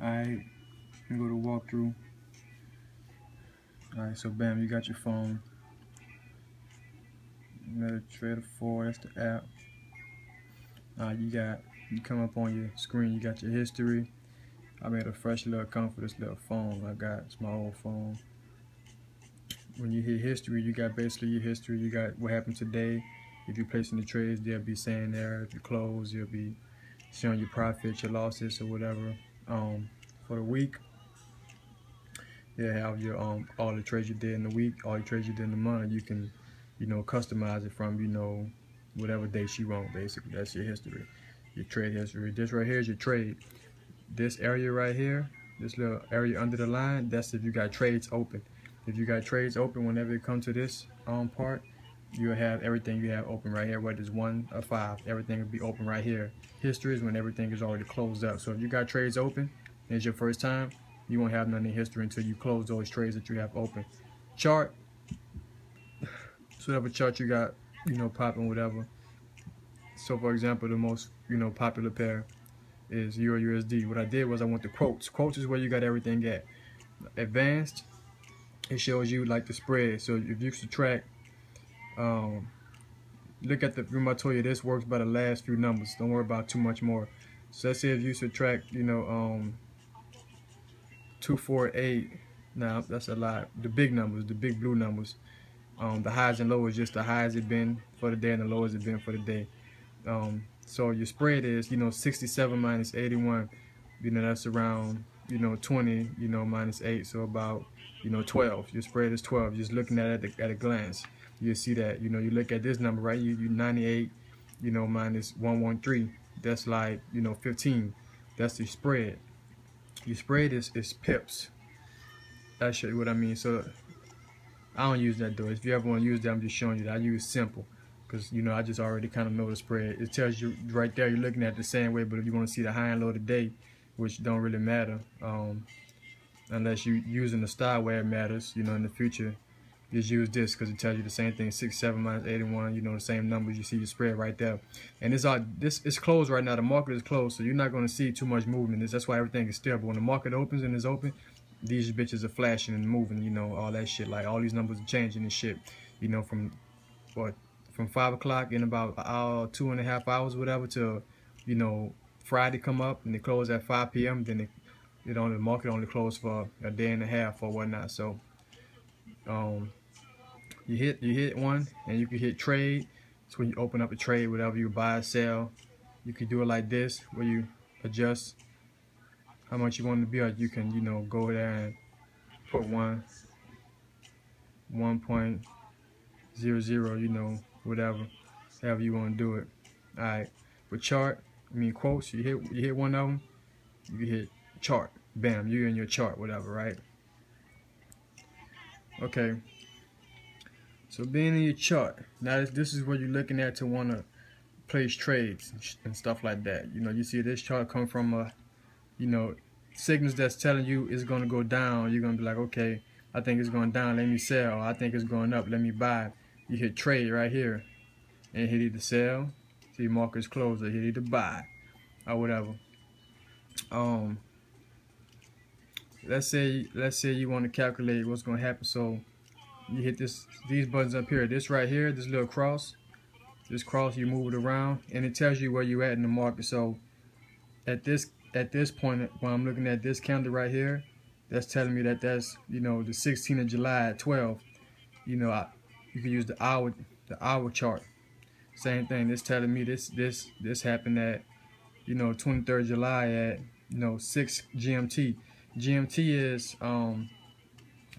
Alright, you go to walkthrough. Alright, so bam, you got your phone. MetaTrader 4, that's the app. You come up on your screen, you got your history. I made a fresh little account for this little phone it's my old phone. When you hit history, you got basically your history. You got what happened today. If you're placing the trades, they'll be saying there. If you close, you'll be showing your profits, your losses, or whatever. For the week, they'll have your all the trades you did in the week, all the trades you did in the month. You can, customize it from whatever date you want. Basically, that's your history, your trade history. This right here is your trade. This area right here, this little area under the line, that's if you got trades open. If you got trades open, whenever it comes to this part, you'll have everything you have open right here, whether it's 1 or 5, everything will be open right here. History is when everything is already closed up. So if you got trades open and it's your first time, you won't have none in history until you close those trades that you have open. Chart, so whatever chart you got, popping, whatever. So for example, the most popular pair is Euro USD. What I did was I went to quotes. Quotes is where you got everything at. Advanced, it shows you like the spread. So if you subtract, look at remember I told you this works by the last few numbers. Don't worry about too much more. So let's say if you subtract, 248. Now that's a lot. The big numbers, the big blue numbers. The highs and lows, just the highs it been for the day and the lows it been for the day. So your spread is 67 minus 81. That's around 20. Minus 8, so about 12. Your spread is 12. Just looking at it at a glance, you see that you look at this number right. You 98. Minus 113. That's like 15. That's the spread. Your spread is pips. I'll show you what I mean. So I don't use that though. If you ever want to use that, I'm just showing you that I use simple, because I just already kind of know the spread. It tells you right there. You're looking at it the same way, but if you want to see the high and low today, which don't really matter, unless you using the style where it matters, in the future, just use this because it tells you the same thing. 67 minus 81, the same numbers. You see your spread right there, and it's closed right now. The market is closed, so you're not going to see too much movement. That's why everything is still. But when the market opens and is open, these bitches are flashing and moving. All that shit. Like all these numbers are changing and shit. From 5 o'clock in about 2.5 hours, whatever, till Friday come up and they close at 5 p.m. Then the market only closed for a day and a half or whatnot. So you hit one and you can hit trade. It's when you open up a trade, whatever you buy or sell. You can do it like this, where you adjust how much you want to be, or you can go there and put 1.00, whatever, however you want to do it. All right, with chart, quotes, you hit one of them, you hit chart, bam, you're in your chart, whatever, right? Okay, so being in your chart, now this is what you're looking at to want to place trades and stuff like that. You see this chart come from a signals that's telling you it's going to go down. You're going to be like, okay, I think it's going down, let me sell. I think it's going up, let me buy. You hit trade right here and hit either sell, see market's closed, or hit either buy or whatever. Let's say you want to calculate what's going to happen. So you hit these buttons up here, this right here, this little cross, this cross, you move it around and it tells you where you at in the market. So at this point, when I'm looking at this candle right here, that's telling me that that's the 16th of July at 12. You can use the hour chart. Same thing. It's telling me this happened at 23rd July at 6 GMT. GMT is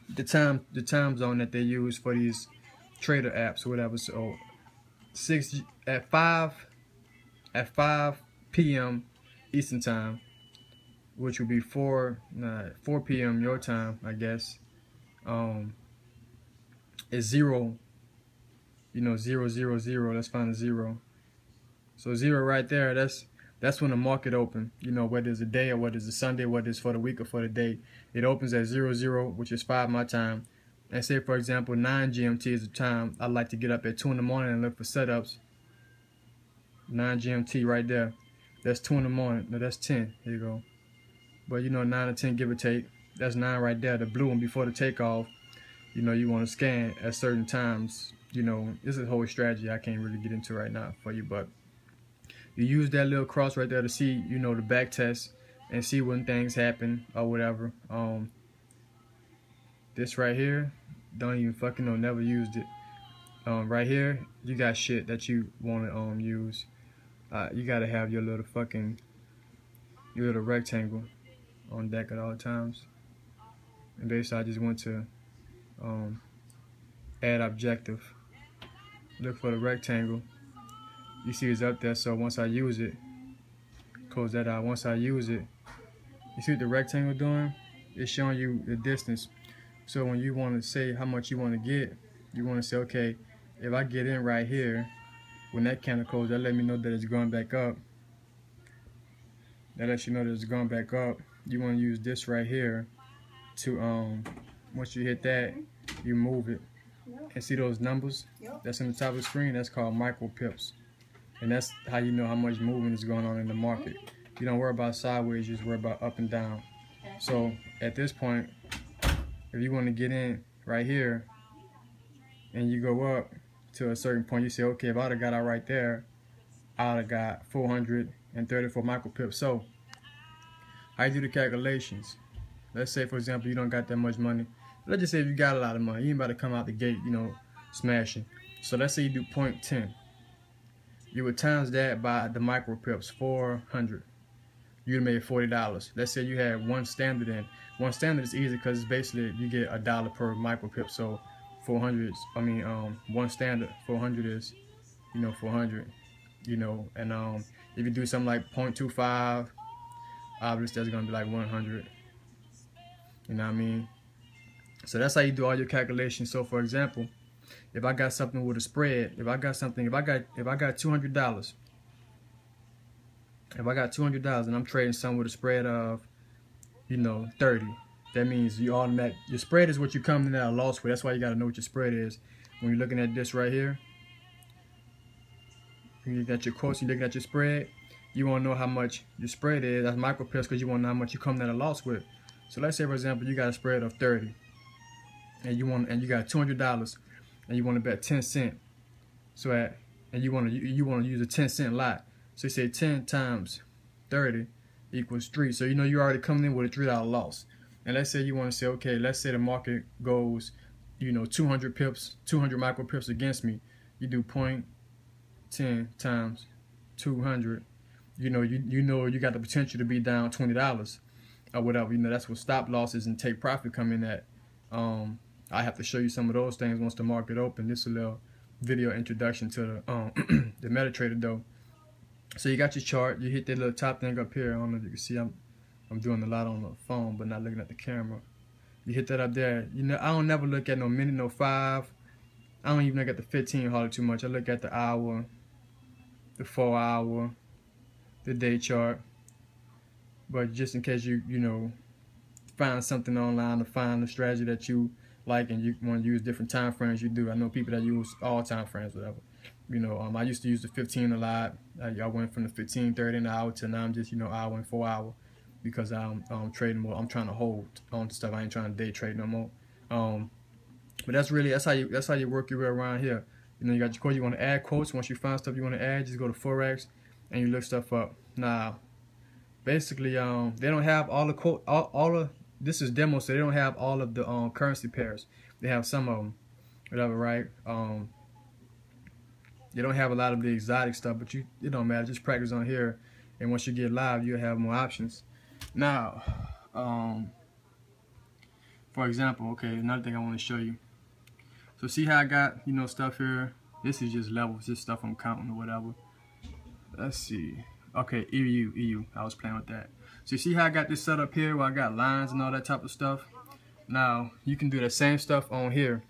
the time zone that they use for these trader apps or whatever. So 5 p.m. Eastern time, which would be 4 p.m. your time, I guess. Is 0, 0, 0, 0. Let's find a 0. So 0 right there. That's when the market open. Whether it's a day or whether it's a Sunday, whether it's for the week or for the day, it opens at 0, 0, which is 5 my time. And say for example 9 GMT is the time I like to get up at 2 in the morning and look for setups. 9 GMT right there. That's 2 in the morning. No, that's 10. Here you go. but you know, 9 or 10 give or take. That's 9 right there, the blue one before the takeoff. You know, you want to scan at certain times. You know, this is a whole strategy I can't really get into right now for you, but you use that little cross right there to see, you know, the back test and see when things happen or whatever. This right here, don't even fucking know, never used it. Right here, you got shit that you want to use. You gotta have your little rectangle on deck at all times. And basically, I just went to add objective. Look for the rectangle. You see it's up there, so once I use it, close that out. Once I use it, you see what the rectangle doing? It's showing you the distance. So when you want to say how much you want to get, you want to say, okay, if I get in right here, when that candle closes, that let me know that it's going back up. That lets you know that it's going back up. You want to use this right here to, once you hit that, you move it. And see those numbers that's in the top of the screen? That's called micro pips. And that's how you know how much movement is going on in the market. You don't worry about sideways, you just worry about up and down. So at this point, if you want to get in right here and you go up to a certain point, you say, okay, if I'd have got out right there, I'd have got 434 micro pips. So how you do the calculations? Let's say, for example, you don't got that much money. Let's just say if you got a lot of money, you ain't about to come out the gate, you know, smashing. So let's say you do 0.10. You would times that by the micro pips, 400. You'd have made $40. Let's say you had one standard in. One standard is easy because it's basically you get $1 per micro pip. So 400 is, one standard, 400 is, you know, 400. You know, and if you do something like 0.25, obviously that's gonna be like 100. You know what I mean? So that's how you do all your calculations. So for example, if I got something with a spread, if I got $200, if I got $200 and I'm trading something with a spread of, you know, 30, that means you automatic, your spread is what you come in at a loss with. That's why you gotta know what your spread is. When you're looking at this right here, when you got your quotes, you're looking at your spread, you wanna know how much your spread is. That's micro pips because you wanna know how much you come in at a loss with. So let's say, for example, you got a spread of 30. And you got $200 and you want to bet 10 cents. So and you want to use a 10 cent lot. So you say 10 times 30 equals 3. So you know you're already coming in with a $3 loss. And let's say you want to say, okay, let's say the market goes, you know, 200 pips, 200 micro pips against me. You do 0.10 times 200. You know you got the potential to be down $20 or whatever. You know that's what stop losses and take profit come in at. I have to show you some of those things once the market open. This is a little video introduction to the the MetaTrader though. So you got your chart. You hit that little top thing up here. I don't know if you can see. I'm doing a lot on the phone, but not looking at the camera. You hit that up there. You know I don't never look at no minute, no 5. I don't even look at the 15 hardly too much. I look at the hour, the 4 hour, the day chart. But just in case you know find something online or find a strategy that you like and you want to use different time frames, you do. I know people that use all time frames, whatever. You know, I used to use the 15 a lot. I went from the 15, 30 an hour to now I'm just, you know, hour and 4 hour because I'm trading more. I'm trying to hold on to stuff. I ain't trying to day trade no more. But that's how you work your way around here. You know, you got your quotes. You want to add quotes. Once you find stuff you want to add, just go to Forex and you look stuff up. Now, basically, they don't have all the quote, all of. This is demo, so they don't have all of the currency pairs. They have some of them, whatever, right? They don't have a lot of the exotic stuff, but it don't matter. Just practice on here, and once you get live, you'll have more options. Now, for example, okay, another thing I want to show you. So see how I got, you know, stuff here. This is just levels, just stuff I'm counting or whatever. Let's see. Okay, EU. I was playing with that. So you see how I got this set up here where I got lines and all that type of stuff? Now, you can do the same stuff on here.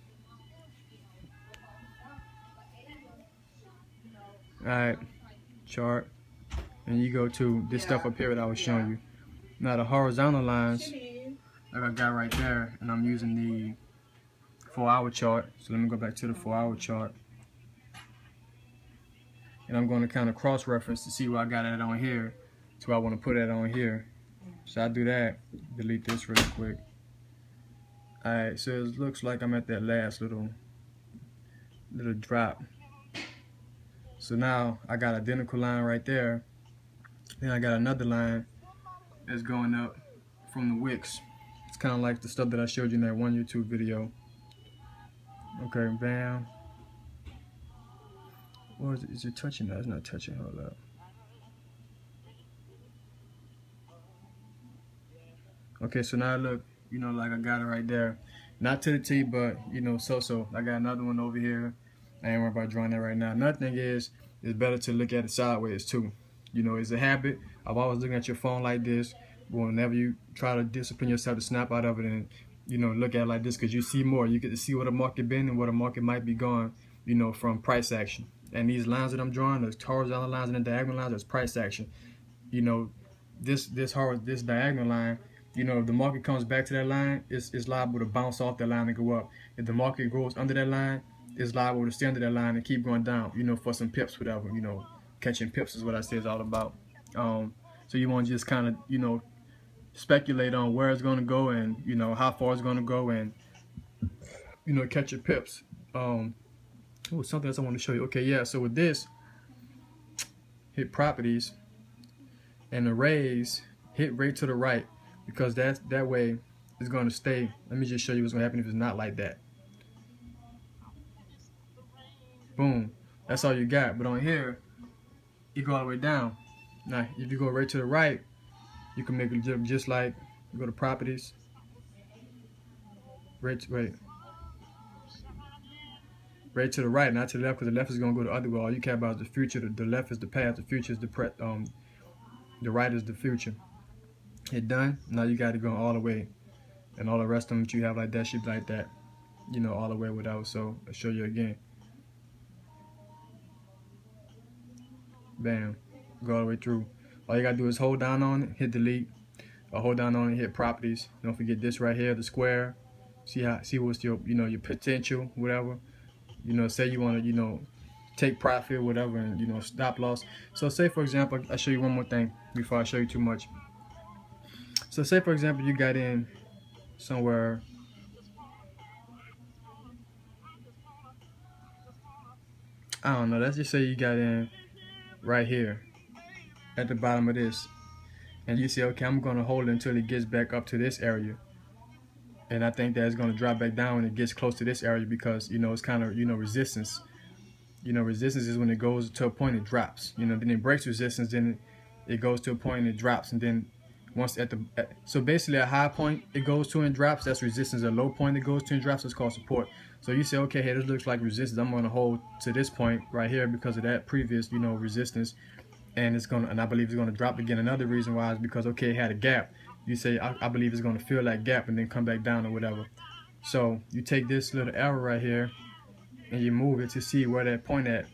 Alright, chart. And you go to this stuff up here that I was showing you. Now the horizontal lines, like I got right there, and I'm using the 4-hour chart. So let me go back to the 4-hour chart. And I'm going to kind of cross-reference to see where I got it on here. So I want to put it on here. So I do that, delete this really quick. Alright, so it looks like I'm at that last little drop. So now I got identical line right there. Then I got another line that's going up from the wicks. It's kind of like the stuff that I showed you in that one YouTube video. Okay, bam. Or is it touching? No, it's not touching. Hold up. Okay, so now look, you know, like I got it right there. Not to the T, but, you know, so. I got another one over here. I ain't worried about drawing that right now. Another thing is, it's better to look at it sideways too. You know, it's a habit of always looking at your phone like this. Whenever you try to discipline yourself to snap out of it and, you know, look at it like this, because you see more. You get to see where the market been and where the market might be going, you know, from price action. And these lines that I'm drawing, those horizontal lines and the diagonal lines, that's price action. You know, this diagonal line, you know, if the market comes back to that line, it's liable to bounce off that line and go up. If the market goes under that line, it's liable to stay under that line and keep going down, you know, for some pips, whatever. You know, catching pips is what I say is all about. So you want to just kind of, you know, speculate on where it's going to go and, you know, how far it's going to go and, you know, catch your pips. Oh, something else I want to show you. Okay, yeah, so with this, hit properties and the raise, hit right to the right, because that way it's going to stay. Let me just show you what's going to happen if it's not like that. Boom. That's all you got. But on here, you go all the way down. Now, if you go right to the right, you can make it just like, you go to properties. Right to the right, not to the left, because the left is going to go the other way. All you care about is the future. The left is the past. The future is the right is the future. Hit done. Now you got to go all the way. And all the rest of them that you have like that should be like that. You know, all the way without. So I'll show you again. Bam. Go all the way through. All you got to do is hold down on it, hit delete. Or hold down on it, hit properties. Don't forget this right here, the square. See what's your, you know, your potential, whatever. You know, say you want to, you know, take profit, whatever, and, you know, stop loss. So say, for example, I'll show you one more thing before I show you too much. So say, for example, you got in somewhere, I don't know, let's just say you got in right here at the bottom of this, and you say, okay, I'm going to hold it until it gets back up to this area. And I think that it's going to drop back down when it gets close to this area, because, you know, it's kind of, you know, resistance. You know, resistance is when it goes to a point it drops. You know, then it breaks resistance, then it goes to a point and it drops, and then once so basically a high point it goes to and drops, that's resistance. A low point it goes to and drops, it's called support. So you say, okay, hey, this looks like resistance. I'm going to hold to this point right here because of that previous, you know, resistance, and I believe it's going to drop again. Another reason why is because, okay, it had a gap. You say, I believe it's going to fill that gap and then come back down or whatever. So you take this little arrow right here and you move it to see where that point at,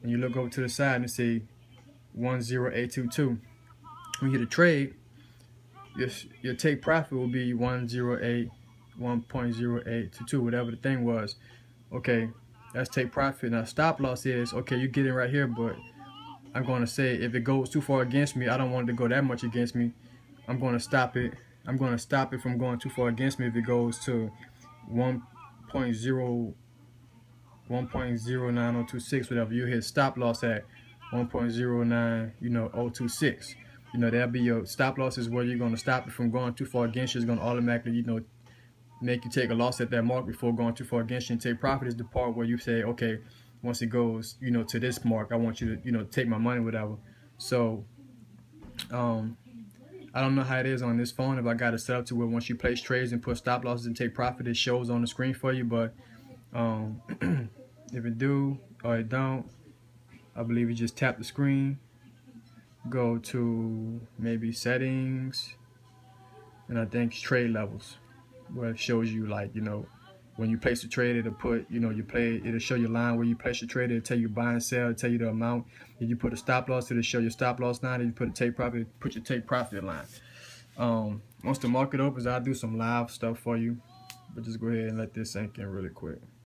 and you look over to the side and see 10822. When you hit a trade, your take profit will be 1.0822, whatever the thing was. Okay, that's take profit. Now stop loss is, okay, you get in right here, but I'm going to say if it goes too far against me, I don't want it to go that much against me. I'm going to stop it. I'm going to stop it from going too far against me if it goes to 1.09026, whatever. You hit stop loss at 1.09, you know, 026. You know, that'll be your stop loss, is where you're going to stop it from going too far against you. It's going to automatically, you know, make you take a loss at that mark before going too far against you. And take profit is the part where you say, okay, once it goes, you know, to this mark, I want you to, you know, take my money, whatever. So, I don't know how it is on this phone, if I got it set up to where once you place trades and put stop losses and take profit, it shows on the screen for you. But if it do or it don't, I believe you just tap the screen, go to maybe settings, and I think trade levels, where it shows you, like, you know, when you place a trade, it'll put, you know, it'll show your line where you place your trade. It'll tell you buy and sell, it'll tell you the amount. If you put a stop loss, it'll show your stop loss line. If you put a take profit, put your take profit line. Once the market opens, I'll do some live stuff for you, but just go ahead and let this sink in really quick.